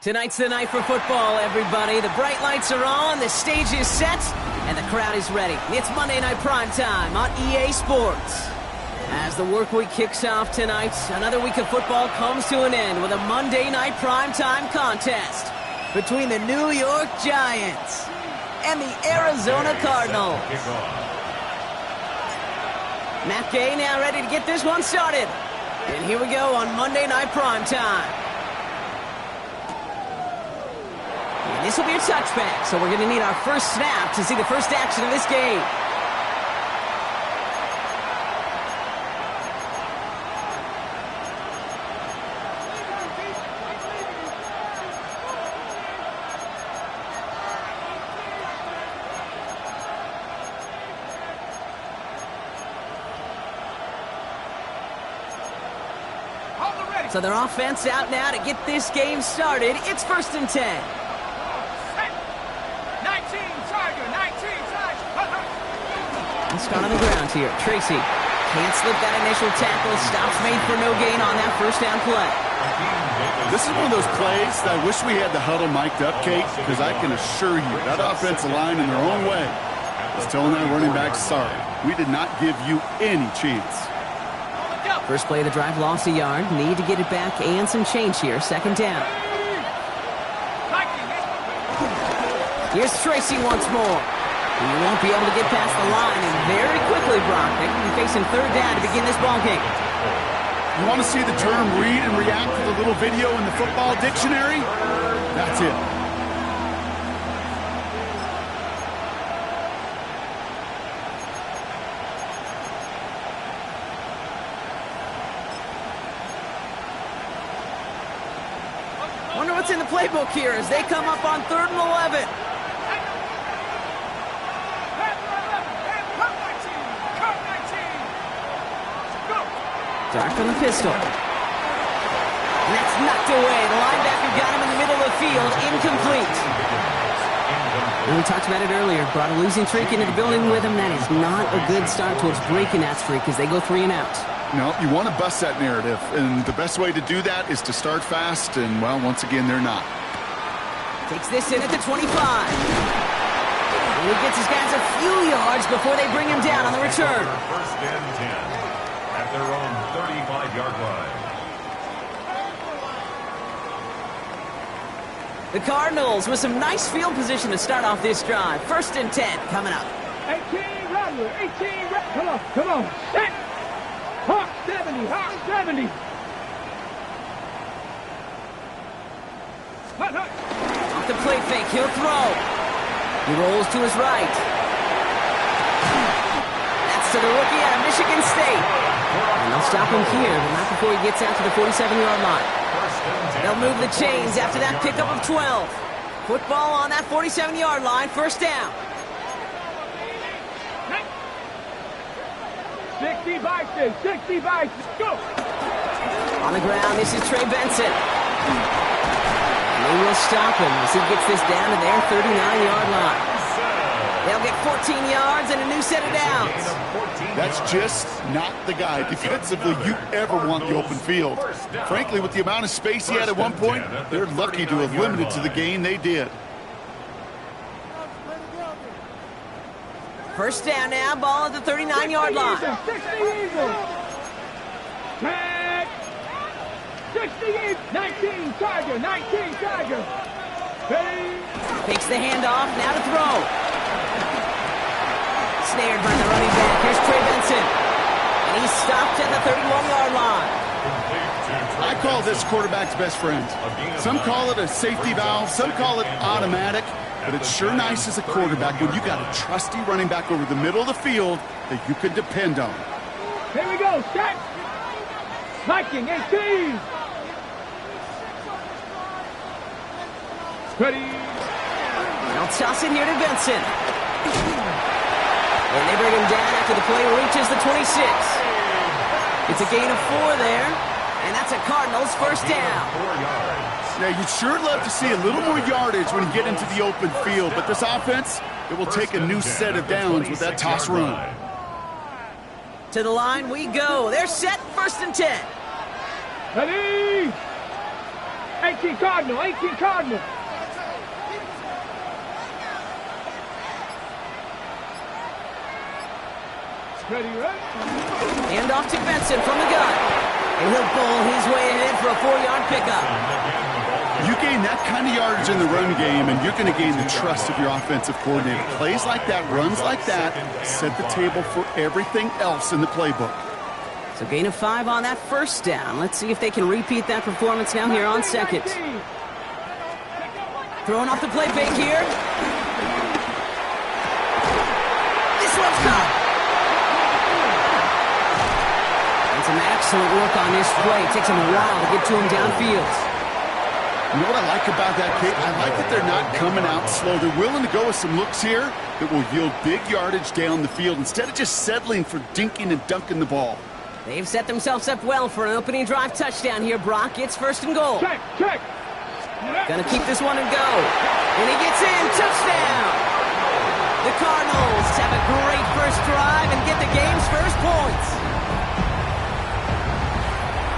Tonight's the night for football, everybody. The bright lights are on, the stage is set, and the crowd is ready. It's Monday Night Primetime on EA Sports. As the work week kicks off tonight, another week of football comes to an end with a Monday Night Primetime contest between the New York Giants and the Arizona Cardinals. Matt Gay now ready to get this one started. And here we go on Monday Night Primetime. And this will be a touchback, so we're going to need our first snap to see the first action of this game. So their offense out now to get this game started. It's 1st and 10. Let's start on the ground here. Tracy can't slip that initial tackle. Stops made for no gain on that first down play. This is one of those plays that I wish we had the huddle mic'd up, Kate, because I can assure you that offensive line in their own way is telling that running back, sorry, we did not give you any chance. First play of the drive, lost a yard. Need to get it back and some change here. 2nd down. Here's Tracy once more. He won't be able to get past the line, and very quickly, Brock, they will be facing 3rd down to begin this ballgame. You want to see the term read and react to the little video in the football dictionary? That's it. Wonder what's in the playbook here as they come up on 3rd and 11. Dark from the pistol. And that's knocked away. The linebacker got him in the middle of the field. Incomplete. And we talked about it earlier. Brought a losing streak into the building with him. That is not a good start towards breaking that streak as they go 3 and out. No, you want to bust that narrative. And the best way to do that is to start fast. And, well, once again, they're not. Takes this in at the 25. And he gets his guys a few yards before they bring him down on the return. 1st and 10. At their own 35-yard line. The Cardinals with some nice field position to start off this drive. 1st and 10 coming up. 18 Rattler, 18 Rattler. Come on, set. Hawk 70, Hawk 70. Hut, hut. Off the play fake, he'll throw. He rolls to his right. That's to the rookie out of Michigan State. And they'll stop him here, but not before he gets out to the 47-yard line. They'll move the chains after that pickup of 12. Football on that 47-yard line, 1st down. 60 Bison, 60 Bison, go! On the ground, this is Trey Benson. And they will stop him as he gets this down to their 39-yard line. They'll get 14 yards and a new set of downs. That's just not the guy defensively you ever want the open field. Frankly, with the amount of space he had at one point, they're lucky to have limited to the gain they did. 1st down now, ball at the 39-yard line. 60 Eagles. Tag. 60 Eagles. 19 Tiger, 19 Tiger. Takes the handoff, now to throw. Snared by the running back. Here's Trey Benson. And he's stopped at the 31-yard line. I call this quarterback's best friend. Some call it a safety valve, some call it automatic, but it's sure nice as a quarterback when you got a trusty running back over the middle of the field that you can depend on. Here we go, set. Viking, 18. Ready. They'll toss it here to Benson. And they bring him down after the play reaches the 26. It's a gain of 4 there, and that's a Cardinals first down. 4 yards. Yeah, you'd sure love to see a little more yardage when you get into the open field, but this offense, it will take a new set of downs with that toss run. To the line we go. They're set, 1st and 10. Ready? 18 Cardinal, 18 Cardinal. Ready, ready? Hand off to Benson from the gun. And he'll bowl his way ahead for a 4-yard pickup. You gain that kind of yardage in the run game, and you're going to gain the trust of your offensive coordinator. Plays like that, runs like that, set the table for everything else in the playbook. So gain of 5 on that first down. Let's see if they can repeat that performance now here on second. Throwing off the play fake here. This one's caught. And some excellent work on this play. It takes them a while to get to him downfield. You know what I like about that, Kate? I like that they're not coming out slow. They're willing to go with some looks here that will yield big yardage down the field instead of just settling for dinking and dunking the ball. They've set themselves up well for an opening drive touchdown here, Brock. It's 1st and goal. Check. Gonna keep this one and go. And he gets in. Touchdown! The Cardinals have a great first drive and get the game's first points.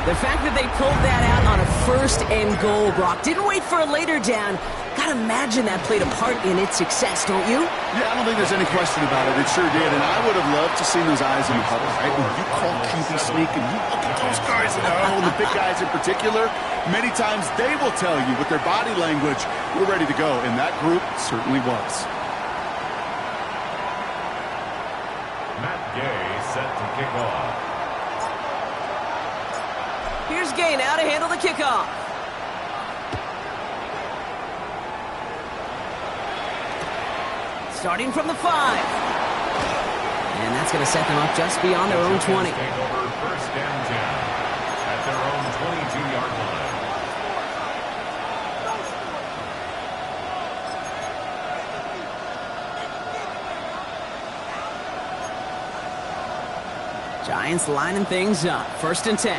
The fact that they pulled that out on a 1st and goal, Brock, didn't wait for a later down. Gotta imagine that played a part in its success, don't you? Yeah, I don't think there's any question about it. It sure did, and I would have loved to see those eyes in the huddle, right? When you call QB sneak and you look at those guys in the huddle, and the big guys in particular, many times they will tell you with their body language, we're ready to go, and that group certainly was. Matt Gay set to kick off. Here's Gay now to handle the kickoff. Starting from the 5. And that's going to set them up just beyond their own 20. Take over 1st and 10 at their own 22-yard line. Giants lining things up. 1st and 10.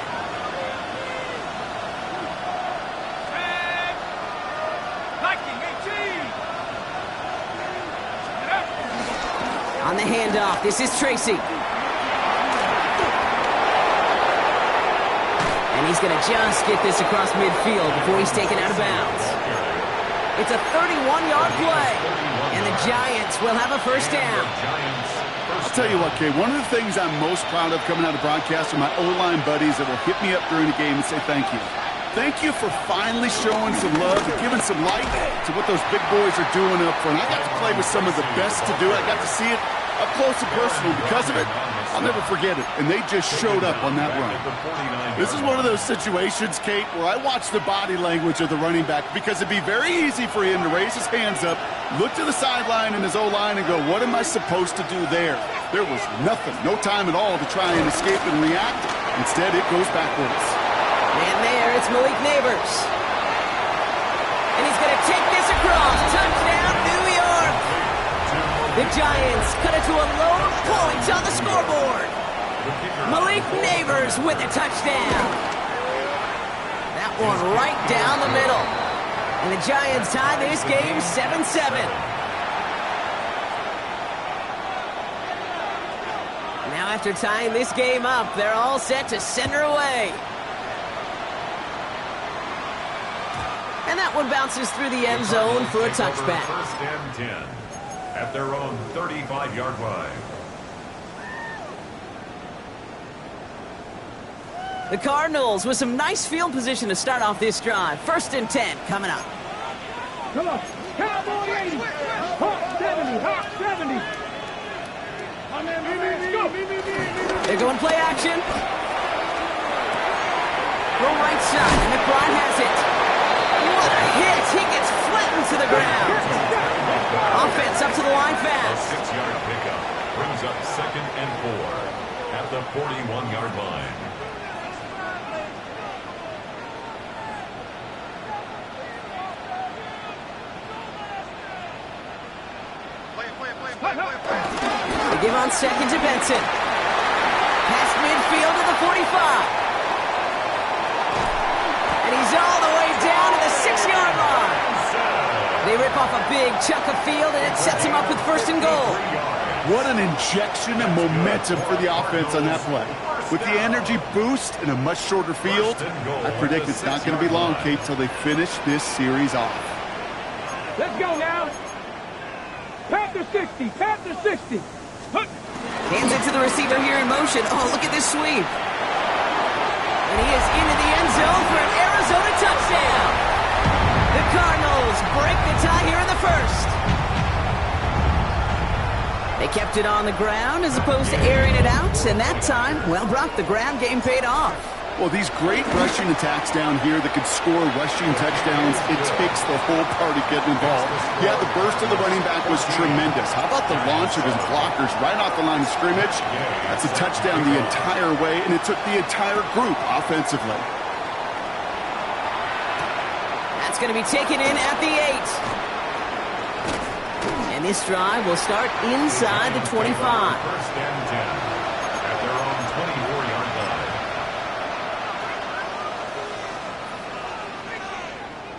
On the handoff, this is Tracy. And he's going to just get this across midfield before he's taken out of bounds. It's a 31-yard play, and the Giants will have a first down. I'll tell you what, Kay, one of the things I'm most proud of coming out of broadcast are my O-line buddies that will hit me up during the game and say thank you. Thank you for finally showing some love and giving some light to what those big boys are doing up front. I got to play with some of the best to do it. I got to see it up close and personal. Because of it, I'll never forget it. And they just showed up on that run. This is one of those situations, Kate, where I watch the body language of the running back because it'd be very easy for him to raise his hands up, look to the sideline in his O-line and go, what am I supposed to do there? There was nothing, no time at all to try and escape and react. Instead, it goes backwards. And there, it's Malik Neighbors. And he's going to take this across. Touchdown, New York. The Giants cut it to a load of points on the scoreboard. Malik Neighbors with a touchdown. That one right down the middle. And the Giants tie this game 7-7. Now after tying this game up, they're all set to send her away. And that one bounces through the end zone for a touchback. 1st and 10 at their own 35-yard line. The Cardinals with some nice field position to start off this drive. 1st and 10 coming up. Come on. Cowboy 80. Hawk 70. Hawk 70. Let's go. They're going play action. Go right side, and McBride has it. What a hit! He gets flattened to the ground. Offense up to the line fast. A 6-yard pickup brings up 2nd and 4 at the 41-yard line. They give on second to Benson. Past midfield to the 45. And he's all the way down to the 6-yard line. They rip off a big chunk of field, and it sets him up with first and goal. What an injection and momentum for the offense on that play. With the energy boost in a much shorter field, I predict it's not going to be long, Kate, till they finish this series off. Let's go now. Panther 60. Panther 60. Hook. Hands it to the receiver here in motion. Oh, look at this sweep. And he is into the end zone for an Arizona touchdown. The Cardinals break the tie here in the first. They kept it on the ground as opposed to airing it out, and that time, well, Brock, the ground game paid off. Well, these great rushing attacks down here that could score rushing touchdowns, it takes the whole party getting involved. Yeah, the burst of the running back was tremendous. How about the launch of his blockers right off the line of scrimmage? That's a touchdown the entire way, and it took the entire group offensively. That's going to be taken in at the 8. And this drive will start inside the 25. First and 10 at their own 24-yard line.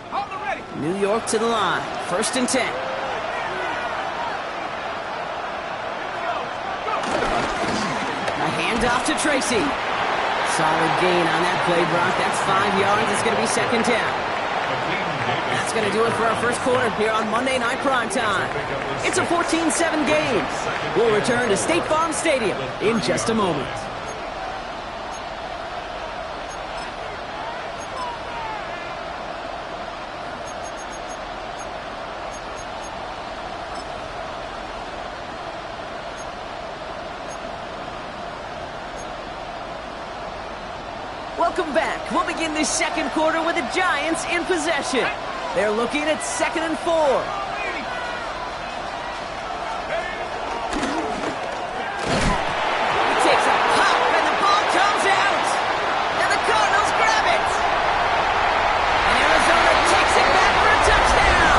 Hold it ready. New York to the line. First and 10. A handoff to Tracy. Solid gain on that play, Brock. That's 5 yards. It's going to be second down. That's going to do it for our first quarter here on Monday Night Primetime. It's a 14-7 game. We'll return to State Farm Stadium in just a moment. Welcome back. We'll begin this second quarter with the Giants in possession. They're looking at 2nd and 4. He takes a pop and the ball comes out. And the Cardinals grab it. And Arizona takes it back for a touchdown.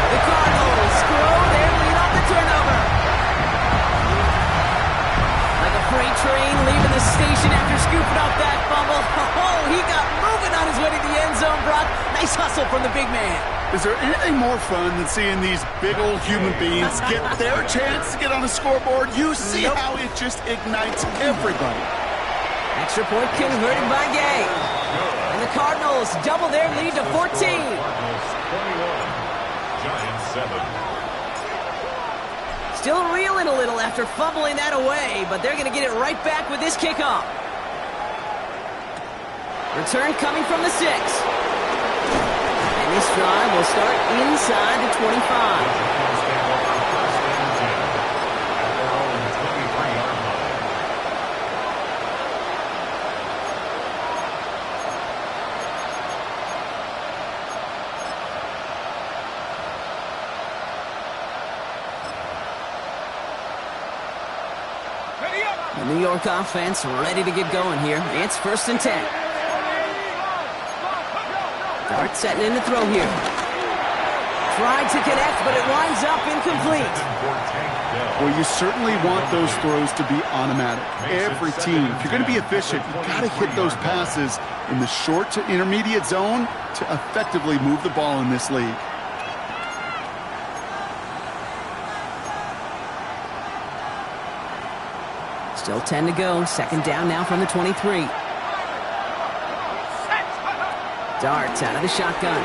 The Cardinals grow their lead off the turnover. Like a freight train leaving the station after scooping up that fumble. Oh, he got moving on his way to the end zone, Brock. Nice hustle from the big man. Is there anything more fun than seeing these big old human beings get their chance to get on the scoreboard? You see how it just ignites everybody. Extra point converted by Gay. And the Cardinals double their lead to 14. Cardinals 21, Giants 7. Still reeling a little after fumbling that away, but they're going to get it right back with this kickoff. Return coming from the 6. And this drive will start inside the 25. The New York offense ready to get going here. It's 1st and 10. Dart setting in to throw here. Tried to connect, but it winds up incomplete. Well, you certainly want those throws to be automatic. Every team, if you're going to be efficient, you've got to hit those passes in the short to intermediate zone to effectively move the ball in this league. Still 10 to go. Second down now from the 23. Dart out of the shotgun.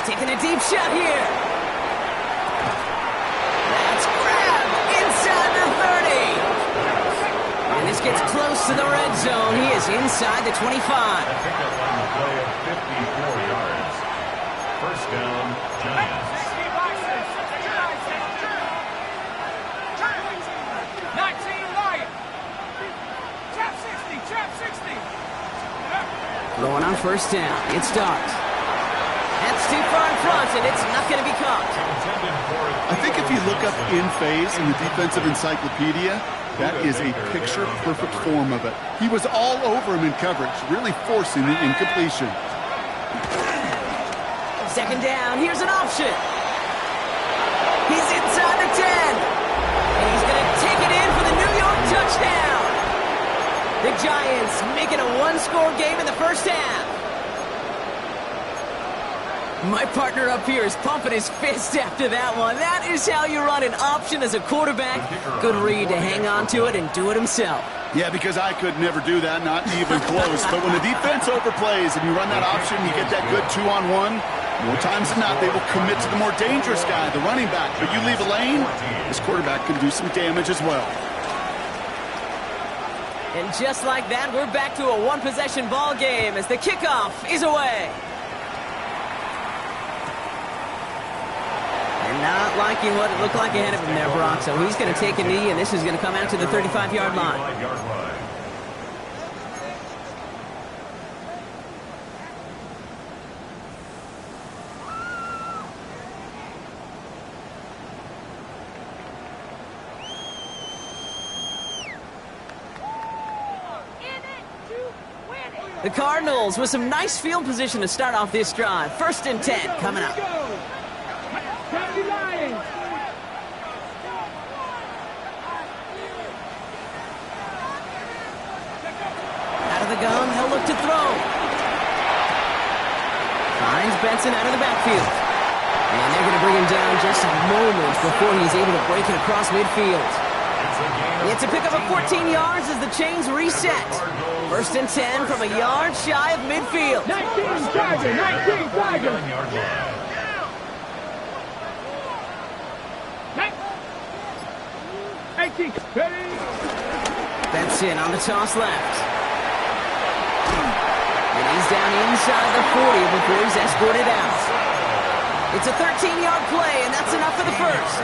Taking a deep shot here. That's grabbed inside the 30. And this gets close to the red zone. He is inside the 25. A pickup on the play of 54 yards. First down, Giants. 19 Lion. Trap 60. Trap 60. Going on first down. It's Dart. That's too far in front, and it's not going to be caught. I think if you look up in phase in the defensive encyclopedia, that is a picture-perfect form of it. He was all over him in coverage, really forcing the incompletion. Second down. Here's an option. He's inside the 10. And he's going to making a one-score game in the first half. My partner up here is pumping his fist after that one. That is how you run an option as a quarterback. Good read to hang on to it and do it himself. Yeah, because I could never do that, not even close. But when the defense overplays and you run that option, you get that good 2-on-1, more times than not, they will commit to the more dangerous guy, the running back. But you leave a lane, this quarterback can do some damage as well. And just like that, we're back to a one-possession ball game as the kickoff is away. And not liking what it looked like ahead of him there, Brock. So he's going to take a knee, and this is going to come out to the 35-yard line. The Cardinals with some nice field position to start off this drive. 1st and 10 coming up. Out of the gun, he'll look to throw. Finds Benson out of the backfield. And they're going to bring him down just a moment before he's able to break it across midfield. It's a pickup of 14 yards as the chains reset. 1st and 10 from a yard shy of midfield. 19 Tiger, 19 Tiger. 18, ready. Benson on the toss left. And he's down inside the 40 before he's escorted out. It's a 13-yard play, and that's enough for the first.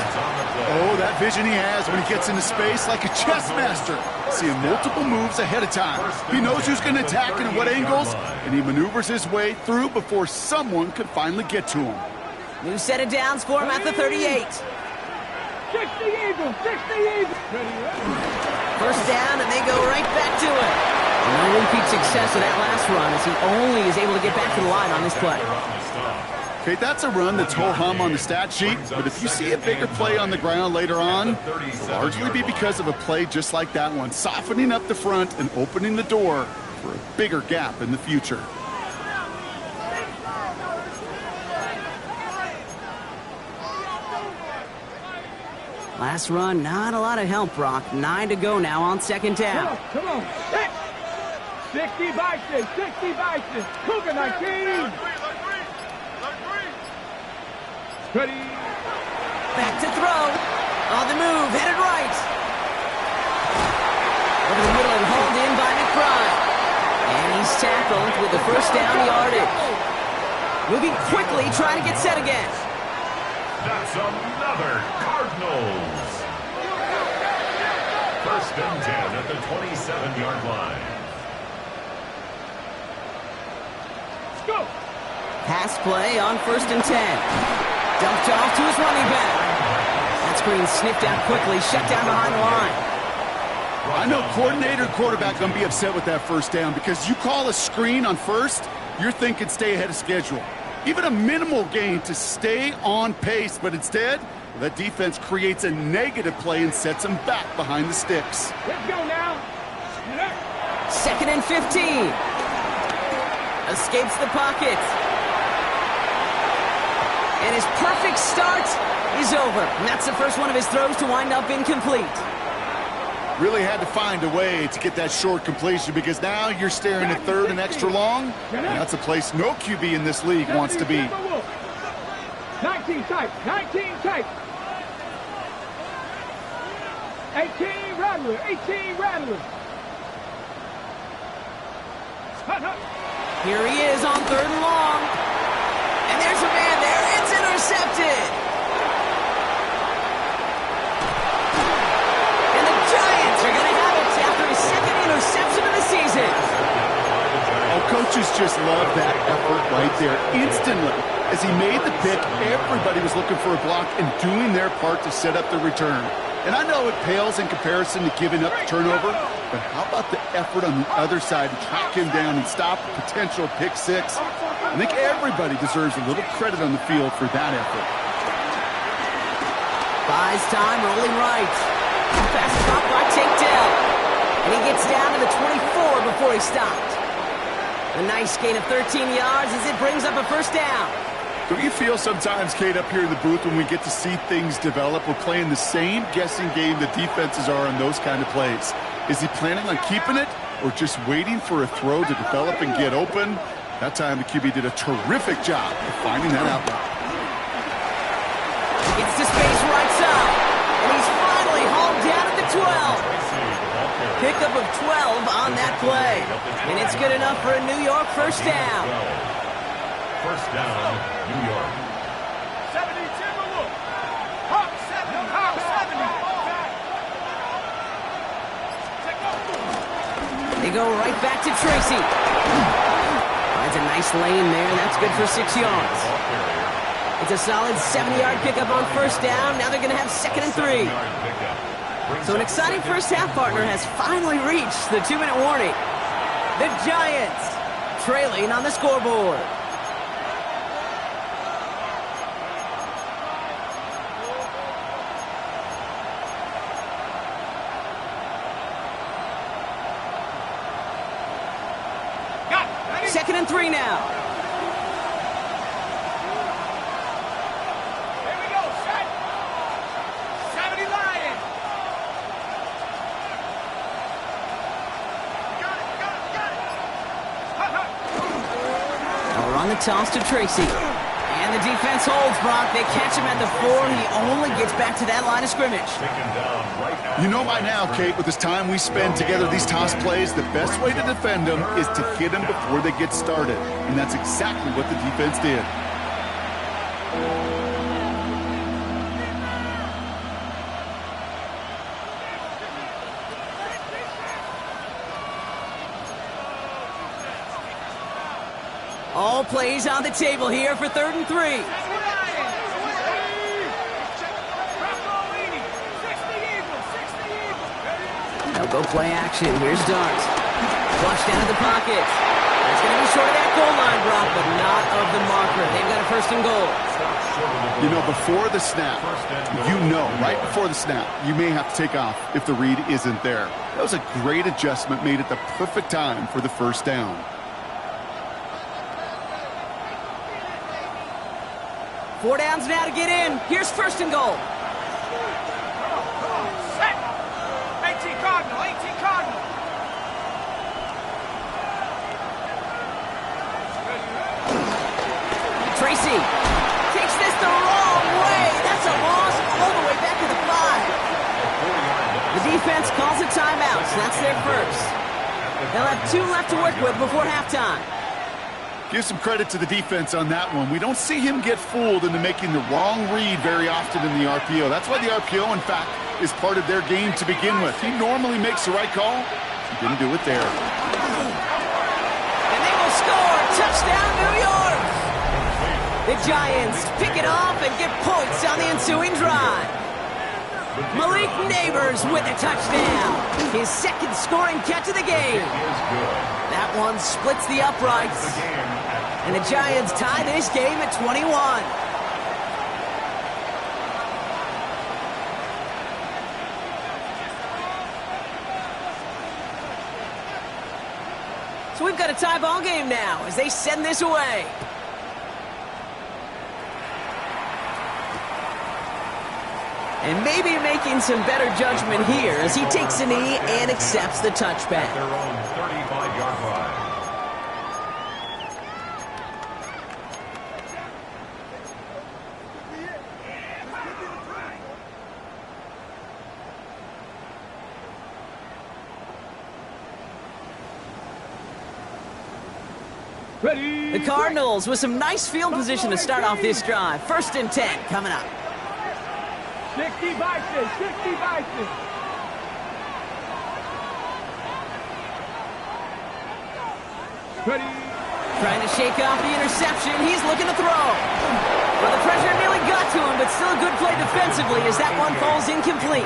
Oh, that vision he has when he gets into space like a chess master. Seeing multiple moves ahead of time. He knows who's going to attack and at what angles, and he maneuvers his way through before someone could finally get to him. New set of downs for him at the 38. 60 Eagles, 60 Eagles. First down, and they go right back to it. No repeat success of that last run as he only is able to get back to the line on this play. Okay, that's a run that's ho-hum on the stat sheet, but if you see a bigger play on the ground later on, it'll largely be because of a play just like that one, softening up the front and opening the door for a bigger gap in the future. Last run, not a lot of help, Brock. 9 to go now on 2nd down. Come on, 60 Bison, 60 Bison. Cougar 19. Ready. Back to throw. On the move, headed right. Over the middle and hauled in by McBride. And he's tackled with the first down yardage. Moving quickly, trying to get set again. That's another Cardinals. 1st and 10 at the 27-yard line. Let's go. Pass play on 1st and 10. Dumped off to his running back. That screen sniffed out quickly, shut down behind the line. I know coordinator and quarterback going to be upset with that first down because you call a screen on first, you're thinking stay ahead of schedule. Even a minimal gain to stay on pace, but instead, that defense creates a negative play and sets them back behind the sticks. Let's go now. 2nd and 15. Escapes the pocket. And his perfect start is over. And that's the first one of his throws to wind up incomplete. Really had to find a way to get that short completion because now you're staring at 3rd and extra long. And that's a place no QB in this league wants to be. 19 type, 19 type. 18 Rattler, 18 Rattler. Here he is on 3rd and long. And there's a man there. It's intercepted. And the Giants are going to have it after his 2nd interception of the season. Oh, coaches just love that effort right there. Instantly, as he made the pick, everybody was looking for a block and doing their part to set up the return. And I know it pales in comparison to giving up the turnover, but how about the effort on the other side to track him down and stop a potential pick six? I think everybody deserves a little credit on the field for that effort. Buys time, rolling right. Pass caught by Tate Dell. And he gets down to the 24 before he stopped. A nice gain of 13 yards as it brings up a first down. Don't you feel sometimes, Kate, up here in the booth when we get to see things develop, we're playing the same guessing game the defenses are on those kind of plays? Is he planning on keeping it or just waiting for a throw to develop and get open? That time the QB did a terrific job of finding that outlet. He gets to space right side, and he's finally hauled down at the 12. Pickup of 12 on that play, and it's good enough for a New York first down. First down, New York. 70 Timberwolves. Hawk 70. Hawk 70. They go right back to Tracy. Finds a nice lane there. That's good for 6 yards. It's a solid 70-yard pickup on first down. Now they're going to have 2nd and 3. So an exciting first half, partner, has finally reached the 2-minute warning. The Giants trailing on the scoreboard. Second and 3 now. Here we go, set. 70 Lions. Got it. Now we're on the toss to Tracy. And the defense holds, Brock. They catch him at the 4. He only gets back to that line of scrimmage. You know by now, Kate, with this time we spend together these toss plays, the best way to defend them is to hit them before they get started. And that's exactly what the defense did. All plays on the table here for 3rd and 3. They'll go play action. Here's Dart. Flush down to the pocket. It's going to be short of that goal line, Brock, but not of the marker. They've got a 1st and goal. You know, before the snap, right before the snap, you may have to take off if the read isn't there. That was a great adjustment made at the perfect time for the first down. Four downs now to get in. Here's 1st and goal. Set. 18 Cardinal. 18 Cardinal. Tracy takes this the wrong way. That's a loss all the way back to the 5. The defense calls a timeout, so that's their first. They'll have 2 left to work with before halftime. Give some credit to the defense on that one. We don't see him get fooled into making the wrong read very often in the RPO. That's why the RPO, in fact, is part of their game to begin with. He normally makes the right call. He didn't do it there. And they will score. Touchdown, New York. The Giants pick it off and get points on the ensuing drive. Malik Neighbors with a touchdown. His 2nd scoring catch of the game. That one splits the uprights. And the Giants tie this game at 21. So we've got a tie ball game now as they send this away. And maybe making some better judgment here as he takes a knee and accepts the touchback. Their own 35-yard line. Ready. The Cardinals with some nice field position to start off this drive. 1st and 10 coming up. 60 Bison. 60 Bison. Ready. Trying to shake off the interception. He's looking to throw. Well, the pressure nearly got to him, but still a good play defensively as that one falls incomplete.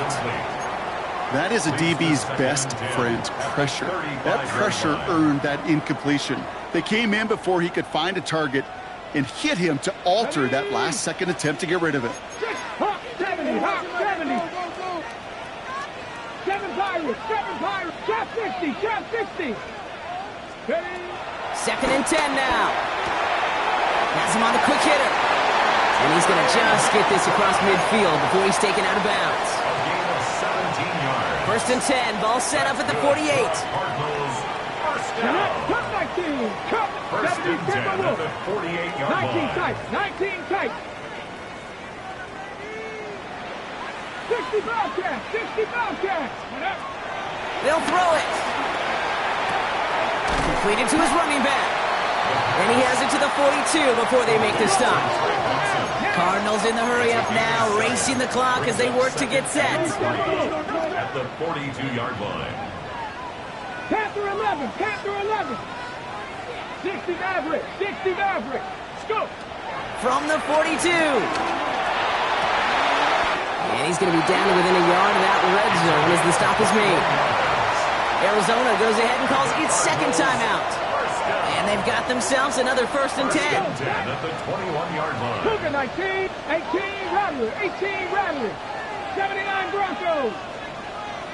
That is a DB's best friend, pressure. That pressure earned that incompletion. They came in before he could find a target and hit him to alter that last-second attempt to get rid of it. Hawk 70. Hawk 70. 7 Pirates. 7 Pirates. Shot 60. Shot 60. Ready? 2nd and 10 now. Has him on the quick hitter. And he's going to just get this across midfield before he's taken out of bounds. A gain of 17 yards. 1st and 10. Ball set up at the 48. Cardinals, first down. Cut 19. Cut. First and 10 at Wolf. the 48-yard 19 line. tight. 19 tight. 60 Bobcats. 60 Bobcats. They'll throw it. Completed to his running back. And he has it to the 42 before they make the stop. Cardinals in the hurry-up now, racing the clock as they work to get set. At the 42-yard line. Panther 11. Panther 11. 60 Maverick. 60 Maverick. Scoop. From the 42. And he's going to be down to within a yard of that red zone as the stop is made. Arizona goes ahead and calls its second timeout. And they've got themselves another 1st and 10. At the 21-yard line. Cougar 19. 18 Rattler. 18 Rattler. 79 Broncos.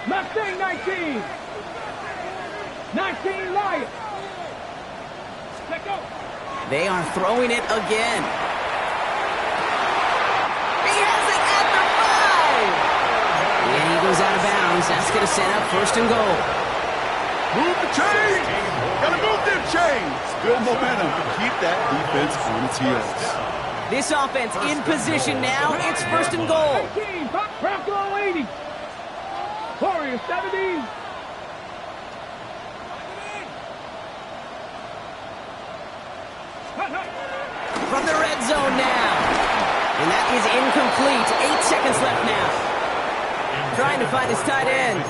Mustang 19. 19 Lions. Let go. They are throwing it again. He has it at the 5. And he goes out of bounds. That's going to set up 1st and goal. Move the chains! Gotta move them chains! Build momentum to keep that defense on its heels. This offense in position now. It's 1st and goal. 19. Bronco 80. Warriors 70. From the red zone now. And that is incomplete. 8 seconds left now. Trying to find his tight end.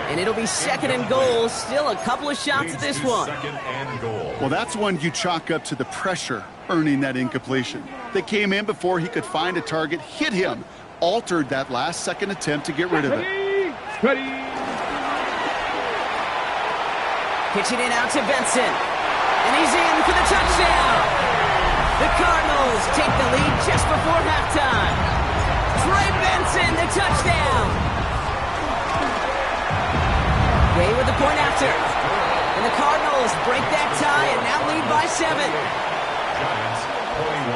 And it'll be 2nd and goal. Still a couple of shots at this one. 2nd and goal. Well, that's one you chalk up to the pressure earning that incompletion. They came in before he could find a target, hit him, altered that last-second attempt to get rid of it. Ready. Pitching it out to Benson. And he's in for the touchdown. The Cardinals take the lead just before halftime. Trey Benson, the touchdown. They with the point after. And the Cardinals break that tie and now lead by 7. Giants 21.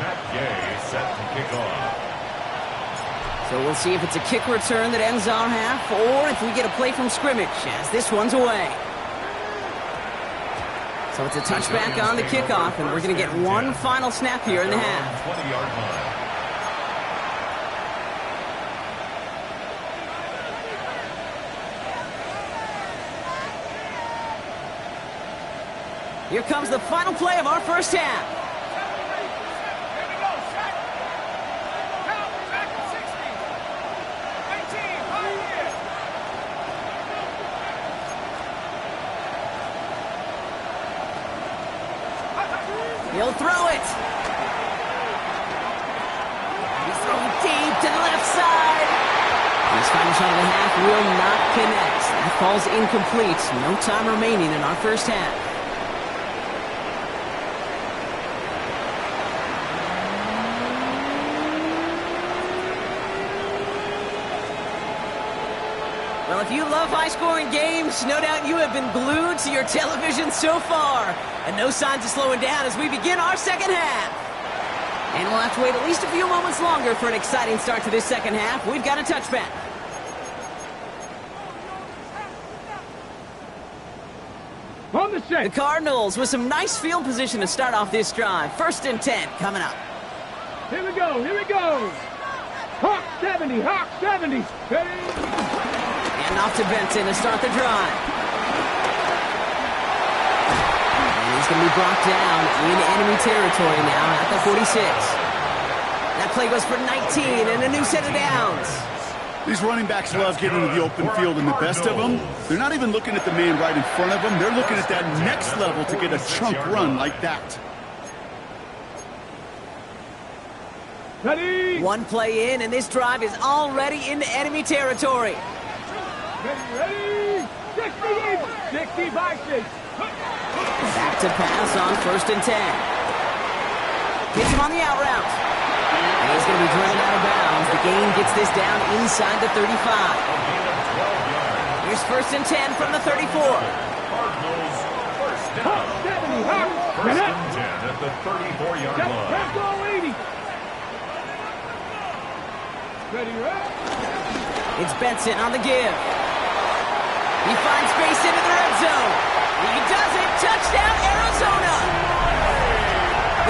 Matt Gay set to kick off. So we'll see if it's a kick return that ends our half or if we get a play from scrimmage as this one's away. So it's a touchback on the kickoff, and we're going to get one final snap here in the half. 20-yard line. Here comes the final play of our first half. He'll throw it. He's throwing deep to the left side. And his final shot of the half will not connect. That falls incomplete. No time remaining in our first half. Well, if you love high-scoring games, no doubt you have been glued to your television so far. And no signs of slowing down as we begin our second half. And we'll have to wait at least a few moments longer for an exciting start to this second half. We've got a touchback. On the set. The Cardinals with some nice field position to start off this drive. 1st and 10 coming up. Here we go. Here we go. Hawk 70. Hawk 70. Ready. And off to Benson to start the drive. And he's going to be brought down in enemy territory now at the 46. That play goes for 19 and a new set of downs. These running backs love getting into the open field, and the best of them, they're not even looking at the man right in front of them. They're looking at that next level to get a chunk run like that. Ready. One play in, and this drive is already into enemy territory. Ready. 60 by 6. Back to pass on 1st and 10. Hits him on the out route. And he's going to be driven out of bounds. The gain gets this down inside the 35. Here's 1st and 10 from the 34. Cardinals first down. First and 10 at the 34-yard line. Bronco 80. Ready, right? It's Benson on the give. He finds space into the red zone. He does it. Touchdown, Arizona.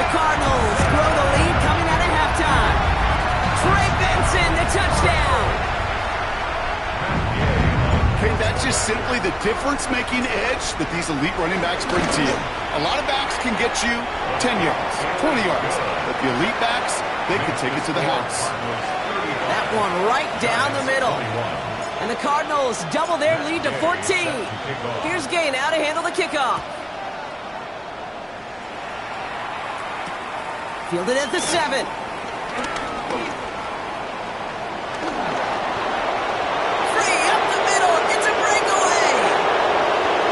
The Cardinals grow the lead coming out of halftime. Trey Benson, the touchdown. Okay, that's just simply the difference-making edge that these elite running backs bring to you. A lot of backs can get you 10 yards, 20 yards, but the elite backs, they can take it to the house. That one right down the middle. And the Cardinals double their lead to 14. Here's Gay now to handle the kickoff. Fielded at the 7. Free up the middle. It's a breakaway.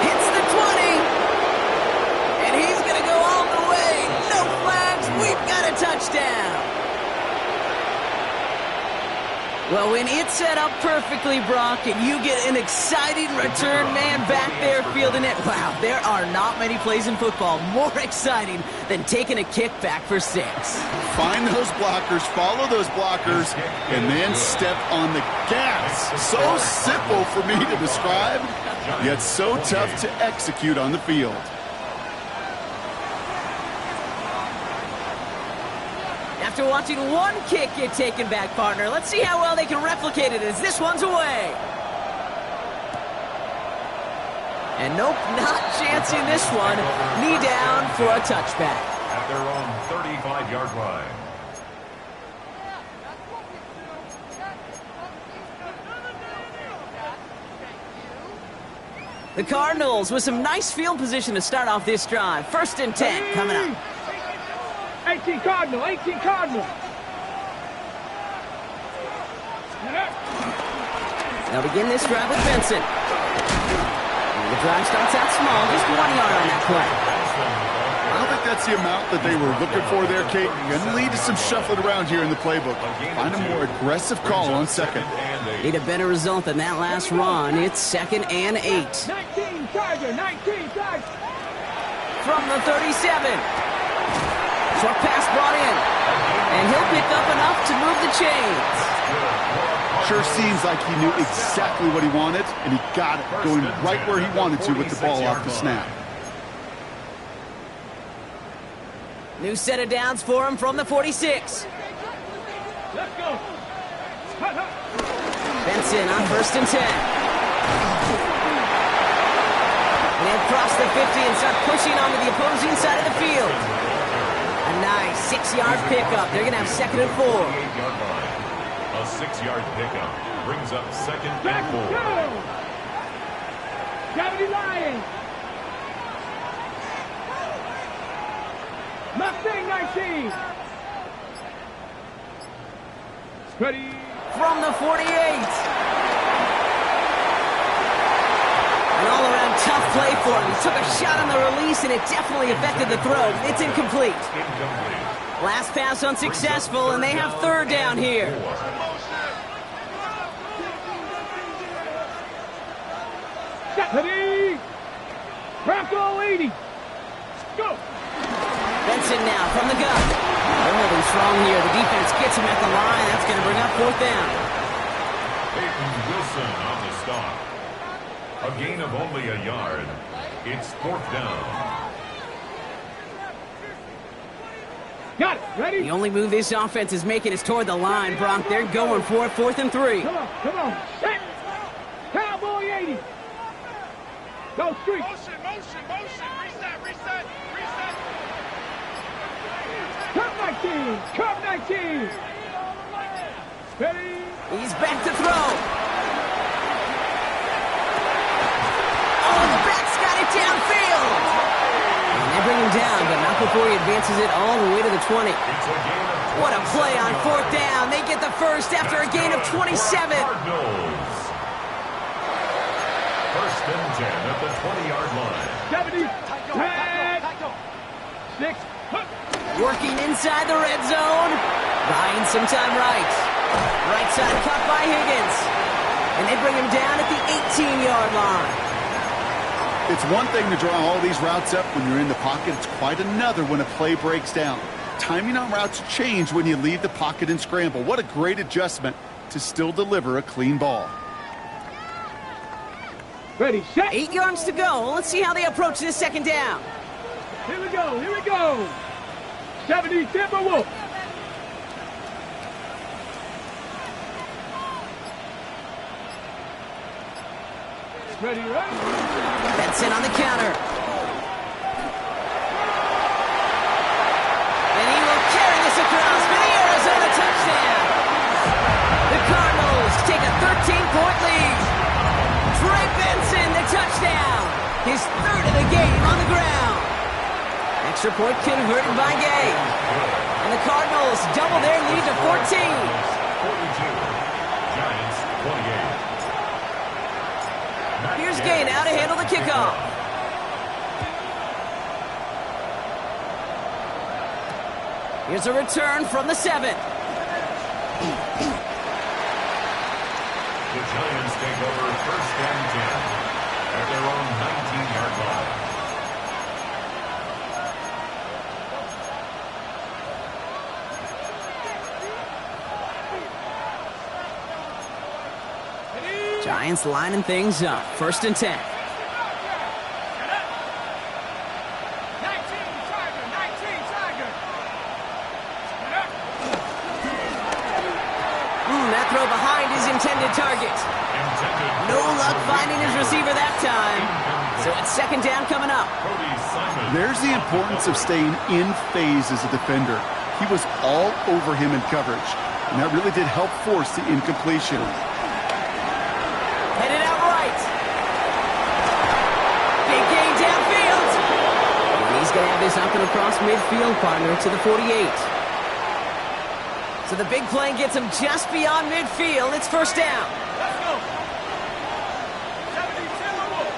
Hits the 20. And he's going to go all the way. No flags. We've got a touchdown. Well, when it's set up perfectly, Brock, and you get an exciting return man back there fielding it, wow, there are not many plays in football more exciting than taking a kick back for 6. Find those blockers, follow those blockers, and then step on the gas. So simple for me to describe, yet so tough to execute on the field. After watching one kick get taken back, partner, let's see how well they can replicate it as this one's away. And nope, not chancing this one. Knee down for a touchback. At their own 35-yard line. The Cardinals with some nice field position to start off this drive. 1st and 10 coming up. 18 Cardinal, 18 Cardinal. They'll begin this drive with Benson. And the drive starts out small, just 1 yard on that play. I don't think that's the amount that they were looking for there, Kate. Going to lead to some shuffling around here in the playbook. Find a more aggressive call on 2nd. Need a better result than that last run. It's 2nd and 8. 19 Tiger, 19 Tiger. From the 37. Short pass brought in. And he'll pick up enough to move the chains. Sure seems like he knew exactly what he wanted, and he got it, going right where he wanted to with the ball off the snap. New set of downs for him from the 46. Let's go. Benson on 1st and 10. And they cross the 50 and start pushing onto the opposing side of the field. A nice 6-yard pickup. They're going to have 2nd and 4. A 6-yard pickup brings up 2nd and 4. Gravity Lions. Mustang 19. Ready. From the 48. An all-around tough play for him. He took a shot on the release, and it definitely affected the throw. It's incomplete. Last pass unsuccessful, and they have 3rd down here. Ready. Bronco 80. Go. Benson now from the gun. They're holding strong here. The defense gets him at the line. That's going to bring up 4th down. Peyton Wilson on the stop. A gain of only a yard. It's 4th down. Got it. Ready? The only move this offense is making is toward the line, Bronk. They're going for it. 4th and 3. Come on, come on. Set. Cowboy 80. Go street. Motion, reset, reset. Curve 19. Curve 19. Ready. He's back to throw. Oh, the back's got it downfield. And they bring him down, but not before he advances it all the way to the 20. What a play on 4th down. They get the first after a gain of 27. Cardinals. 1st and 10 at the 20-yard line. 70. 10. 6. Working inside the red zone. Buying some time right. Right side cut by Higgins. And they bring him down at the 18-yard line. It's one thing to draw all these routes up when you're in the pocket. It's quite another when a play breaks down. Timing on routes change when you leave the pocket and scramble. What a great adjustment to still deliver a clean ball. Ready, set. 8 yards to go. Let's see how they approach this second down. Here we go, here we go. 70 Timberwolves. Ready, ready. Benson on the counter. And he will carry this across for the Arizona touchdown. The Cardinals take a 13-point lead. Trey Benson, the touchdown. His third of the game on the ground. Extra point converted by Gay. And the Cardinals double their lead to 14. 42. Giants 28. Here's Gay now to handle the kickoff. Here's a return from the 7. The Giants take over first and 10 at their own 19-yard line. Giants lining things up. First and 10. 19, Tiger. That throw behind his intended target. No luck finding his receiver that time. So it's second down coming up. There's the importance of staying in phase as a defender. He was all over him in coverage, and that really did help force the incompletion. Headed out right. Big gain downfield. And he's going to have this up and across midfield, partner, to the 48. So the big play gets him just beyond midfield. It's first down. Let's go. 70 Timberwolves.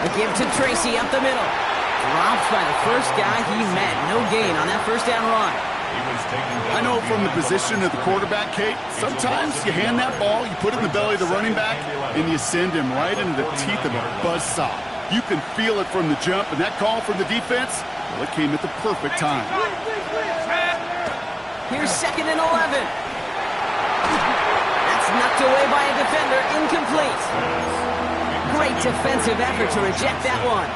A give to Tracy up the middle. Dropped by the first guy he met. No gain on that first down run. I know from the position of the quarterback, Kate, sometimes you hand that ball, you put it in the belly of the running back, and you send him right into the teeth of a buzzsaw. You can feel it from the jump, and that call from the defense, well, it came at the perfect time. Here's second and 11. That's knocked away by a defender, incomplete. Great defensive effort to reject that one.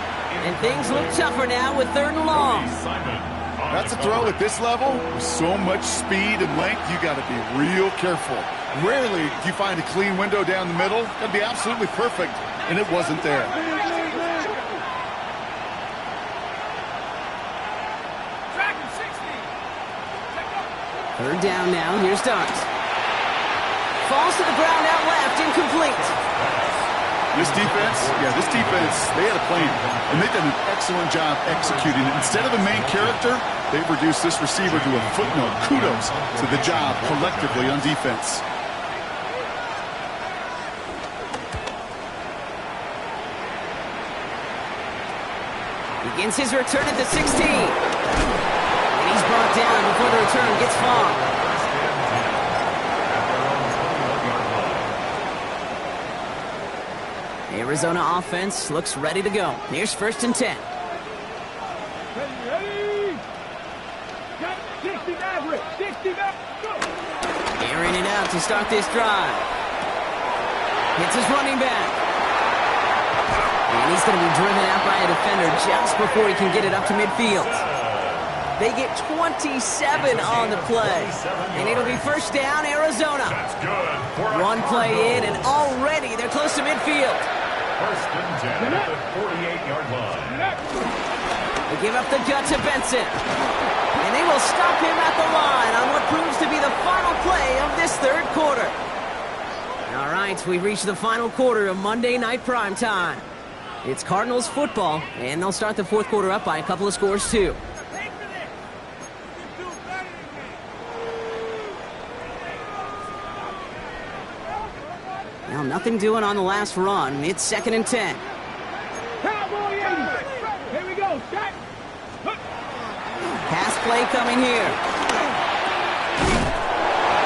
And things look tougher now with third and long. That's a throw at this level. With so much speed and length, you got to be real careful. Rarely do you find a clean window down the middle. Got to be absolutely perfect, and it wasn't there. Third down now. Here's Dart. Falls to the ground out left, incomplete. This defense, they had a plan, and they've done an excellent job executing it. Instead of a main character, they've reduced this receiver to a footnote. Kudos to the job collectively on defense. Begins his return at the 16. And he's brought down before the return gets far. Arizona offense looks ready to go. Here's first and 10. Ready. Got 60 average. 60 go. Airing it out to start this drive. Hits his running back. And he's going to be driven out by a defender just before he can get it up to midfield. They get 27 on the play. And it'll be first down, Arizona. One play in, and already they're close to midfield. First and 10 at the 48-yard line. They give up the gut to Benson. And they will stop him at the line on what proves to be the final play of this third quarter. All right, we've reached the final quarter of Monday Night Primetime. It's Cardinals football, and they'll start the fourth quarter up by a couple of scores, too. Well, nothing doing on the last run. It's second and 10. Cowboy 80. Here we go. Shot. Pass play coming here.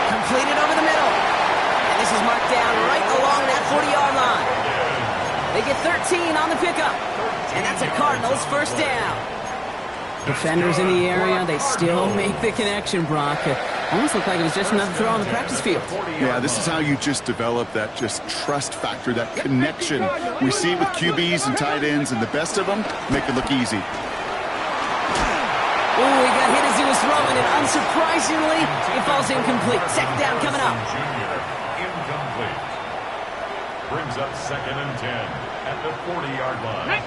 Completed over the middle. And They get 13 on the pickup. And that's a Cardinals first down. Defenders in the area, they still make the connection, Brock. It almost looked like it was just another throw on the practice field. Yeah, this is how you just develop that just trust factor, that connection. We see it with QBs and tight ends, and the best of them make it look easy. Oh, he got hit as he was throwing, and unsurprisingly, it falls incomplete. Second down coming up. Incomplete. Brings up 2nd and 10 at the 40-yard line.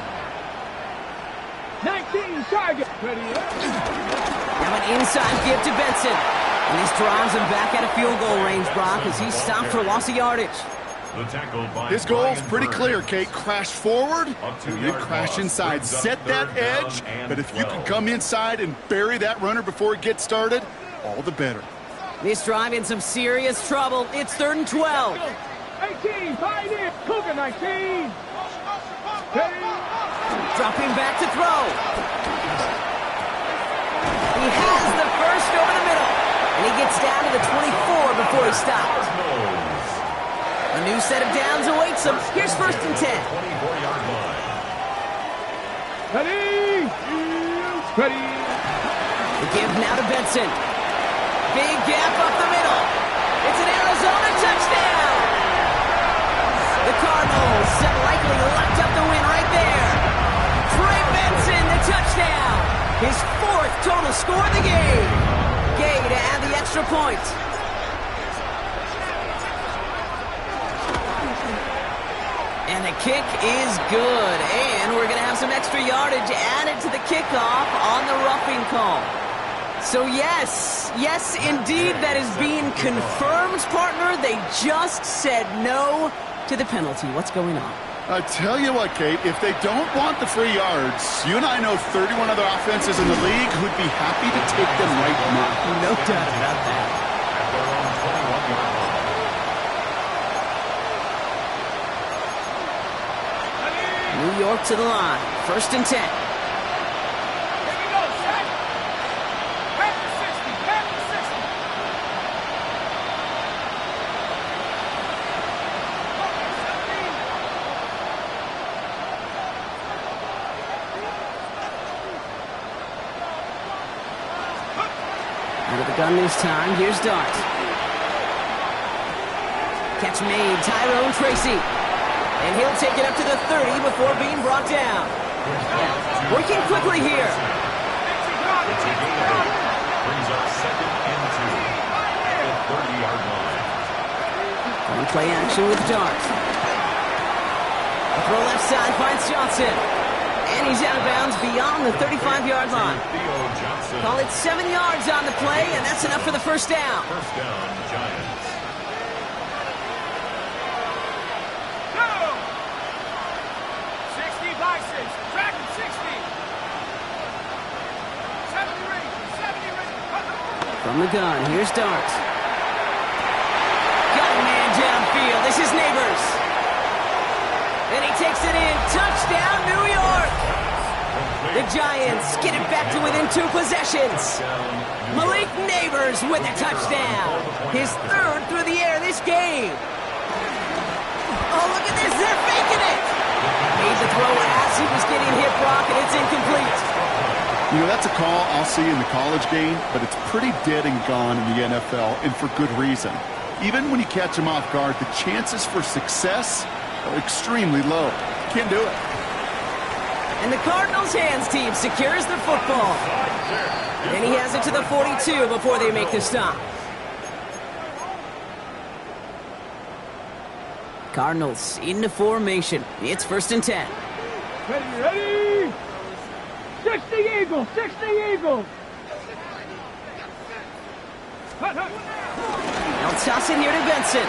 19 target. Now an inside give to Benson. And this drives him back at a field goal range, Brock, as he stopped for loss of yardage. His goal's pretty clear, Kate. Crash forward, and then crash inside. Set that edge, but if you can come inside and bury that runner before it gets started, all the better. This drive in some serious trouble. It's 3rd and 12. 18, Pioneer. Cougar 19. Dropping back to throw. He has the first over the middle. And he gets down to the 24 before he stops. A new set of downs awaits him. Here's 1st and 10. 24-yard line. Ready. Ready. The give now to Benson. Big gap up the middle. It's an Arizona touchdown. The Cardinals have likely locked up the win right there. Trey Benson, the touchdown. His 4th total score of the game. Gay to add the extra point. And the kick is good. And we're going to have some extra yardage added to the kickoff on the roughing call. So yes, indeed, that is being confirmed, partner. They just said no to the penalty. What's going on? I tell you what, Kate, if they don't want the free yards, you and I know 31 other offenses in the league who'd be happy to take them right now. No doubt about that. At their own 21-yard line. New York to the line. 1st and 10. Here we go, set. Back to 60, back to 60. Under the gun this time. Here's Dart. Catch made. Tyrone Tracy. And he'll take it up to the 30 before being brought down. Working quickly here. Brings up 2nd and 2 at the 30-yard line. On play action with Dart. Throw left side finds Johnson. And he's out of bounds beyond the 35-yard line. Theo Johnson. Call it 7 yards on the play, and that's enough for the first down. First down, Giants. Go! 60 by 6. Tracking 60. 70 ring. 70 ring. From the gun, here's Dart. Got a man downfield. This is Neighbors. And he takes it in. Touchdown, New York. The Giants get it back to within 2 possessions. Malik Neighbors with a touchdown. His 3rd through the air this game. Oh, look at this. They're faking it. Made the throw as he was getting hit, Brock, and it's incomplete. You know, that's a call I'll see in the college game, but it's pretty dead and gone in the NFL, and for good reason. Even when you catch them off guard, the chances for success are extremely low. Can't do it. And the Cardinals hands team secures the football. And he has it to the 42 before they make the stop. Cardinals into formation. It's 1st and 10. Ready. 60 Eagles. 60 Eagles. They'll toss it here to Benson.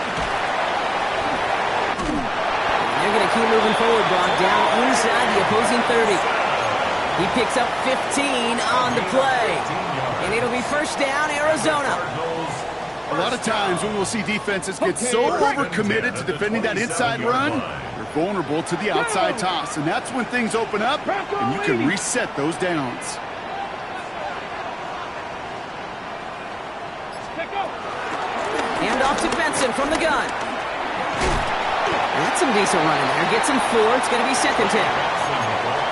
They're going to keep moving forward, Brock, down inside the opposing 30. He picks up 15 on the play. And it'll be first down, Arizona. A lot of times when we'll see defenses get so overcommitted to defending that inside run, they're vulnerable to the outside toss. And that's when things open up, and you can reset those downs. Hand off to Benson from the gun. That's some decent running there. Gets him 4. It's going to be second down.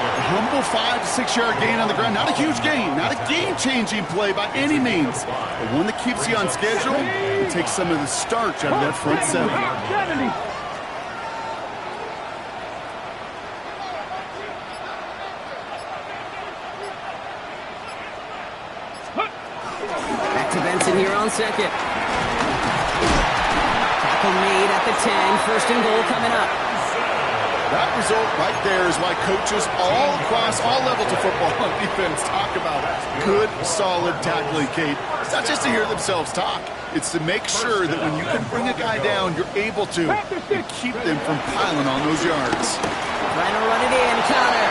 A humble 5 to 6 yard gain on the ground. Not a huge gain, not a game-changing play by any means, but one that keeps you on schedule and takes some of the starch out of that front seven. 70. Back to Benson here on second. Tackle made at the 10. First and goal coming up. That result right there is why coaches all across all levels of football on defense talk about good, solid tackling, Kate. It's not just to hear themselves talk. It's to make sure that when you can bring a guy down, you're able to keep them from piling on those yards. Trying to run it in, Connor.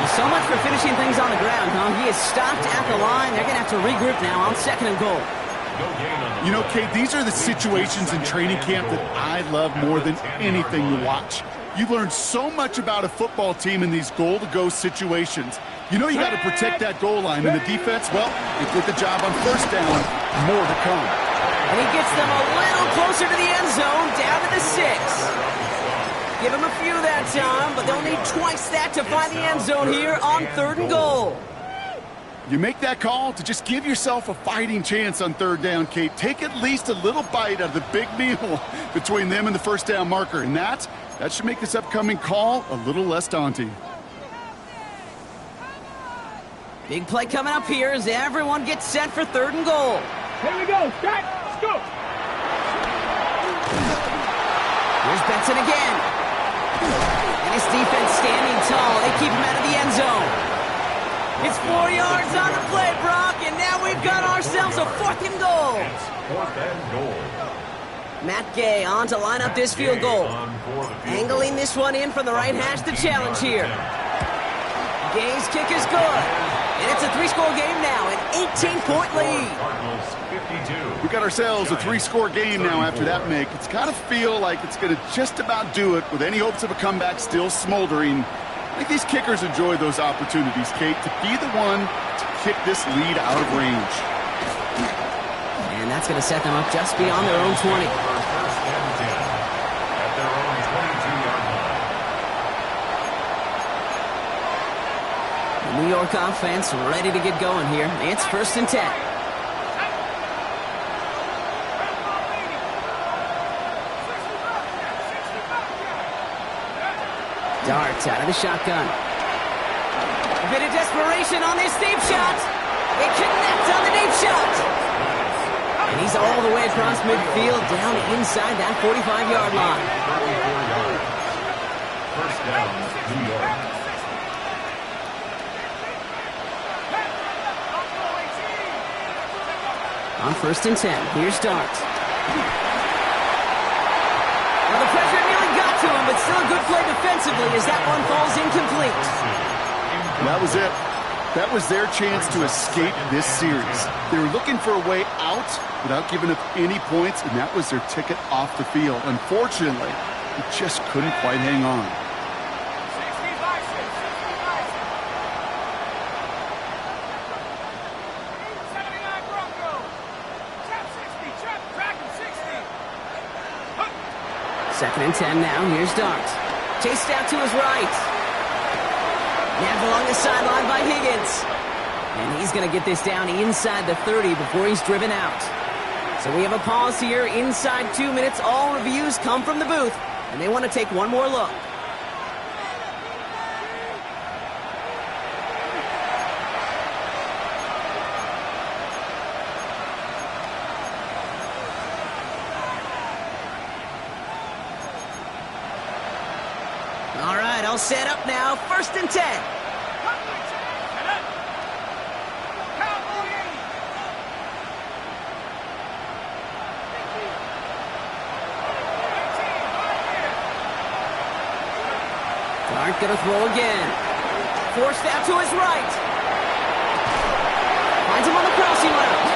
Well, so much for finishing things on the ground, huh? He is stopped at the line. They're going to have to regroup now on second and goal. You know, Kate, these are the situations in training camp that I love more than anything to watch. You learn so much about a football team in these goal-to-go situations. You know you got to protect that goal line, and the defense, well, they did the job on first down. More to come. And he gets them a little closer to the end zone, down to the 6. Give him a few that time, but they'll need twice that to find the end zone here on third and goal. You make that call to just give yourself a fighting chance on third down, Kate. Take at least a little bite out of the big meal between them and the first down marker, and that should make this upcoming call a little less daunting. Big play coming up here as everyone gets set for third and goal. Here we go. Start. Let's go. Here's Benson again. And his defense standing tall. They keep him out of the end zone. It's 4 yards on the play, Brock, and now we've got ourselves a fourth and goal. It's fourth and goal. Matt Gay on to line up this field goal. Angling this one in from the right hash to challenge here. Gay's kick is good. And it's a 3-score game now, an 18-point lead. Cardinals 52. We got ourselves a 3-score game now after that make. It's got to feel like it's going to just about do it with any hopes of a comeback still smoldering. I think these kickers enjoy those opportunities, Kate, to be the one to kick this lead out of range. And that's going to set them up just beyond their own 20. First and 10 at their own 22-yard line. The New York offense ready to get going here. It's first and 10. Darts out of the shotgun. A bit of desperation on this deep shot. It connects on the deep shot. And he's all the way across midfield down inside that 45-yard line. 34 yards. First down, New York. On first and 10, here's Darts. Well, the pressure nearly got to him, but still a good play defensively as that one falls incomplete. That was it. That was their chance to escape this series. They were looking for a way out without giving up any points, and that was their ticket off the field. Unfortunately, they just couldn't quite hang on. 79 Broncos. Trap 60. Track 60. Second and 10 now. Here's Darts. Chased out to his right. Nabbed along the sideline by Higgins. And he's going to get this down inside the 30 before he's driven out. So we have a pause here inside 2 minutes. All reviews come from the booth, and they want to take one more look. All right, all set up now. First and 10. Dart gonna throw again. Forced out to his right. Finds him on the crossing route.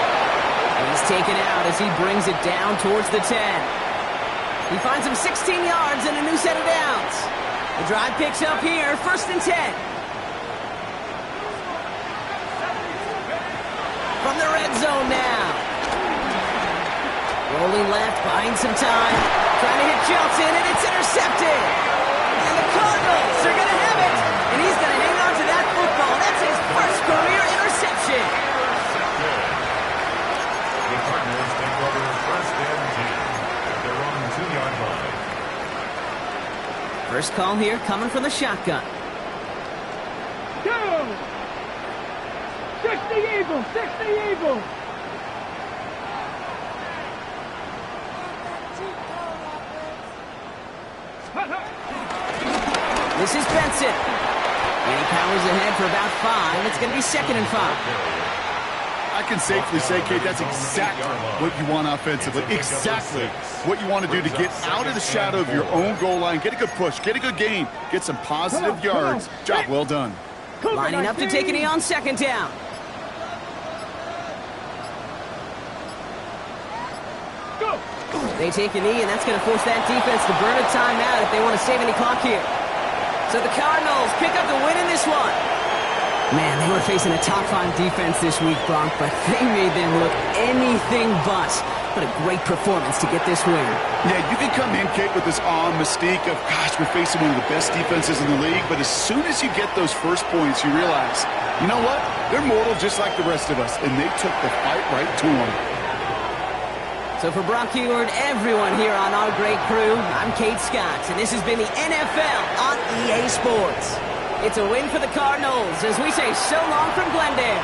And he's taken out as he brings it down towards the 10. He finds him 16 yards and a new set of downs. The drive picks up here, first and 10. From the red zone now. Rolling left, buying some time. Trying to hit Johnson, and it's intercepted. And the Cardinals are going to have it. And he's going to hang on to that football. That's his first career interception. The Cardinals take over first and 10 at their own 2-yard line. First call here coming from the shotgun. 2. 60 Eagles, 60 Eagles. This is Benson. And he powers ahead for about 5. It's going to be 2nd and 5. I can safely say, Kate, that's exactly what you want offensively. Exactly what you want to do to get out of the shadow of your own goal line. Get a good push. Get a good gain. Get some positive yards. Job well done. Lining up to take a knee on 2nd down. Go. They take a knee, and that's going to force that defense to burn a timeout if they want to save any clock here. So the Cardinals pick up the win in this one. Man, they were facing a top-5 defense this week, Bronk, but they made them look anything but. What a great performance to get this win. Yeah, you can come in, Kate, with this awe and mystique of, gosh, we're facing one of the best defenses in the league, but as soon as you get those first points, you realize, you know what? They're mortal just like the rest of us, and they took the fight right to them. So for Brock Heward, everyone here on our great crew, I'm Kate Scott, and this has been the NFL on EA Sports. It's a win for the Cardinals as we say so long from Glendale.